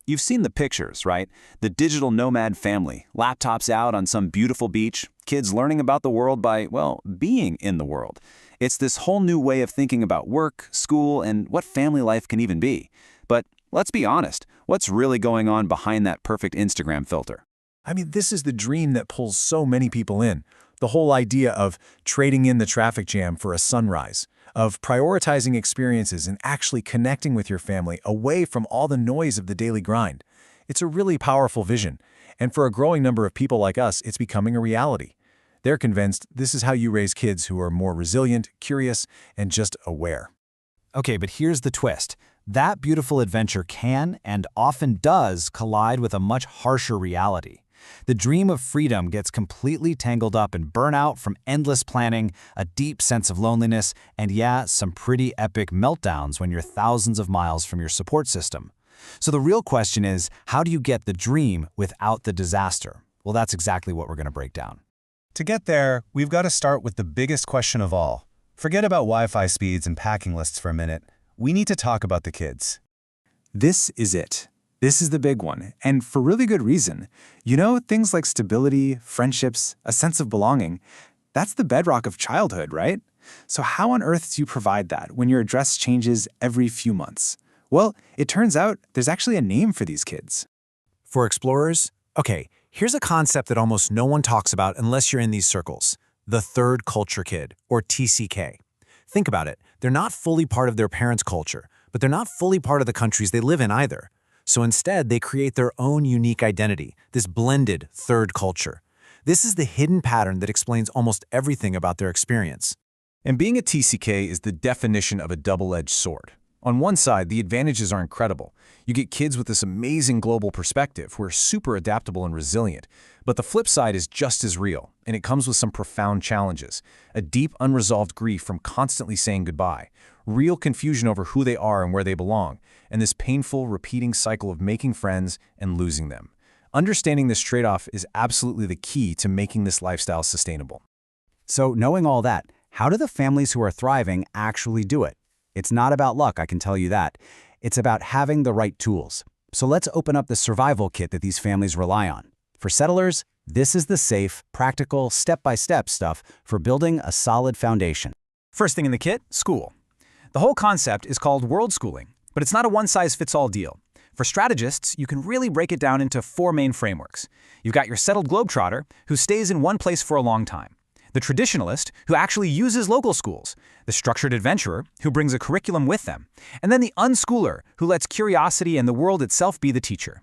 You've seen the pictures, right? The digital nomad family, laptops out on some beautiful beach, kids learning about the world by, well, being in the world. It's this whole new way of thinking about work, school, and what family life can even be. But let's be honest, what's really going on behind that perfect Instagram filter? I mean, this is the dream that pulls so many people in. The whole idea of trading in the traffic jam for a sunrise, of prioritizing experiences and actually connecting with your family away from all the noise of the daily grind. It's a really powerful vision, and for a growing number of people like us, it's becoming a reality. They're convinced this is how you raise kids who are more resilient, curious, and just aware. Okay, but here's the twist. That beautiful adventure can, and often does, collide with a much harsher reality. The dream of freedom gets completely tangled up in burnout from endless planning, a deep sense of loneliness, and yeah, some pretty epic meltdowns when you're thousands of miles from your support system. So the real question is, how do you get the dream without the disaster? Well, that's exactly what we're going to break down. To get there, we've got to start with the biggest question of all. Forget about Wi-Fi speeds and packing lists for a minute. We need to talk about the kids. This is it. This is the big one, and for really good reason. You know, things like stability, friendships, a sense of belonging, that's the bedrock of childhood, right? So how on earth do you provide that when your address changes every few months? Well, it turns out there's actually a name for these kids. For explorers, okay, here's a concept that almost no one talks about unless you're in these circles: the third culture kid, or TCK. Think about it. They're not fully part of their parents' culture, but they're not fully part of the countries they live in either. So instead, they create their own unique identity, this blended third culture. This is the hidden pattern that explains almost everything about their experience. And being a TCK is the definition of a double-edged sword. On one side, the advantages are incredible. You get kids with this amazing global perspective who are super adaptable and resilient. But the flip side is just as real, and it comes with some profound challenges. A deep, unresolved grief from constantly saying goodbye, real confusion over who they are and where they belong, and this painful, repeating cycle of making friends and losing them. Understanding this trade-off is absolutely the key to making this lifestyle sustainable. So knowing all that, how do the families who are thriving actually do it? It's not about luck, I can tell you that. It's about having the right tools. So let's open up the survival kit that these families rely on. For settlers, this is the safe, practical, step-by-step stuff for building a solid foundation. First thing in the kit, school. The whole concept is called world schooling, but it's not a one-size-fits-all deal. For strategists, you can really break it down into 4 main frameworks. You've got your settled globetrotter, who stays in one place for a long time; the traditionalist, who actually uses local schools; the structured adventurer, who brings a curriculum with them; and then the unschooler, who lets curiosity and the world itself be the teacher.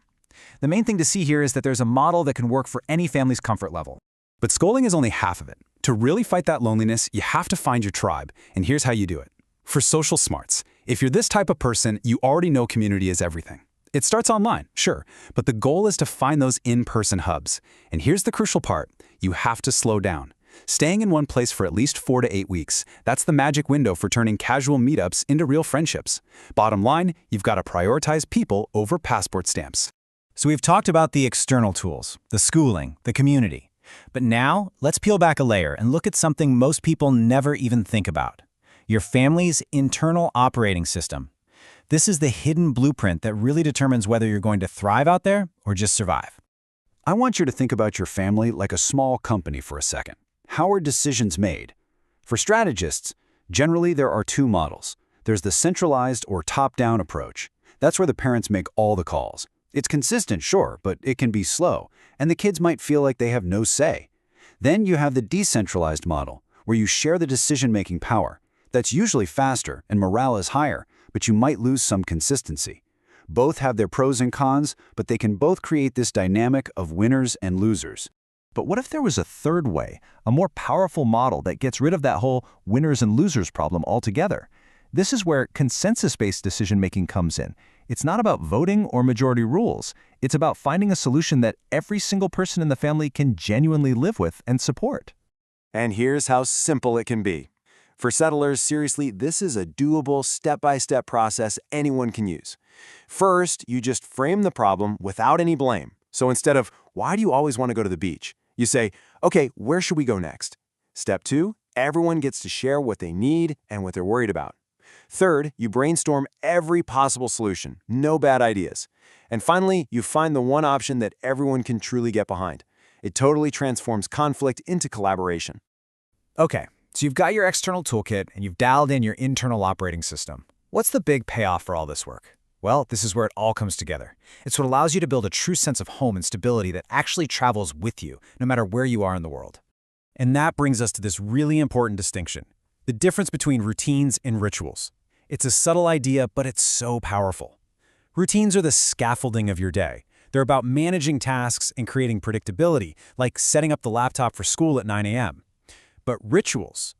The main thing to see here is that there's a model that can work for any family's comfort level. But schooling is only half of it. To really fight that loneliness, you have to find your tribe, and here's how you do it. For social smarts, if you're this type of person, you already know community is everything. It starts online, sure, but the goal is to find those in-person hubs. And here's the crucial part: you have to slow down. Staying in one place for at least 4 to 8 weeks, that's the magic window for turning casual meetups into real friendships. Bottom line, you've got to prioritize people over passport stamps. So we've talked about the external tools, the schooling, the community. But now, let's peel back a layer and look at something most people never even think about: your family's internal operating system. This is the hidden blueprint that really determines whether you're going to thrive out there or just survive. I want you to think about your family like a small company for a second. How are decisions made? For strategists, generally there are 2 models. There's the centralized or top-down approach. That's where the parents make all the calls. It's consistent, sure, but it can be slow, and the kids might feel like they have no say. Then you have the decentralized model, where you share the decision-making power. That's usually faster and morale is higher, but you might lose some consistency. Both have their pros and cons, but they can both create this dynamic of winners and losers. But what if there was a third way, a more powerful model that gets rid of that whole winners and losers problem altogether? This is where consensus-based decision-making comes in. It's not about voting or majority rules. It's about finding a solution that every single person in the family can genuinely live with and support. And here's how simple it can be. For settlers, seriously, this is a doable, step-by-step process anyone can use. First, you just frame the problem without any blame. So instead of, "Why do you always want to go to the beach?" you say, "Okay, where should we go next?" Step 2, everyone gets to share what they need and what they're worried about. Third, you brainstorm every possible solution, no bad ideas. And finally, you find the one option that everyone can truly get behind. It totally transforms conflict into collaboration. Okay, so you've got your external toolkit and you've dialed in your internal operating system. What's the big payoff for all this work? Well, this is where it all comes together. It's what allows you to build a true sense of home and stability that actually travels with you, no matter where you are in the world. And that brings us to this really important distinction: the difference between routines and rituals. It's a subtle idea, but it's so powerful. Routines are the scaffolding of your day. They're about managing tasks and creating predictability, like setting up the laptop for school at 9 a.m. But rituals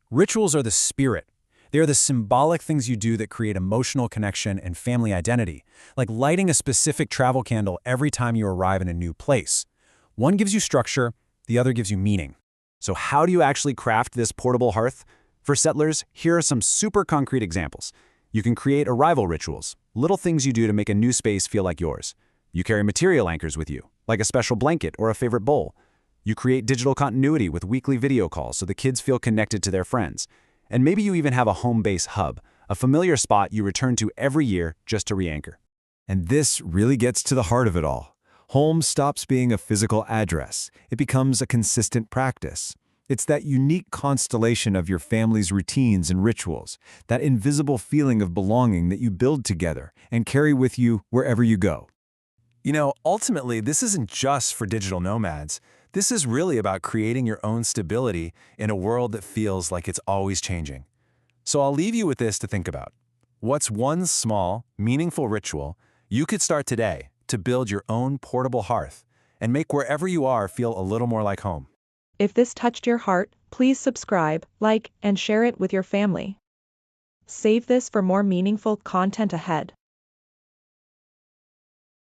are the spirit. They are the symbolic things you do that create emotional connection and family identity, like lighting a specific travel candle every time you arrive in a new place. One gives you structure, the other gives you meaning. So how do you actually craft this portable hearth? For settlers, here are some super concrete examples. You can create arrival rituals, little things you do to make a new space feel like yours. You carry material anchors with you, like a special blanket or a favorite bowl. You create digital continuity with weekly video calls so the kids feel connected to their friends. And maybe you even have a home base hub, a familiar spot you return to every year just to re-anchor. And this really gets to the heart of it all. Home stops being a physical address. It becomes a consistent practice. It's that unique constellation of your family's routines and rituals, that invisible feeling of belonging that you build together and carry with you wherever you go. You know, ultimately, this isn't just for digital nomads. This is really about creating your own stability in a world that feels like it's always changing. So I'll leave you with this to think about. What's one small, meaningful ritual you could start today to build your own portable hearth and make wherever you are feel a little more like home? If this touched your heart, please subscribe, like, and share it with your family. Save this for more meaningful content ahead.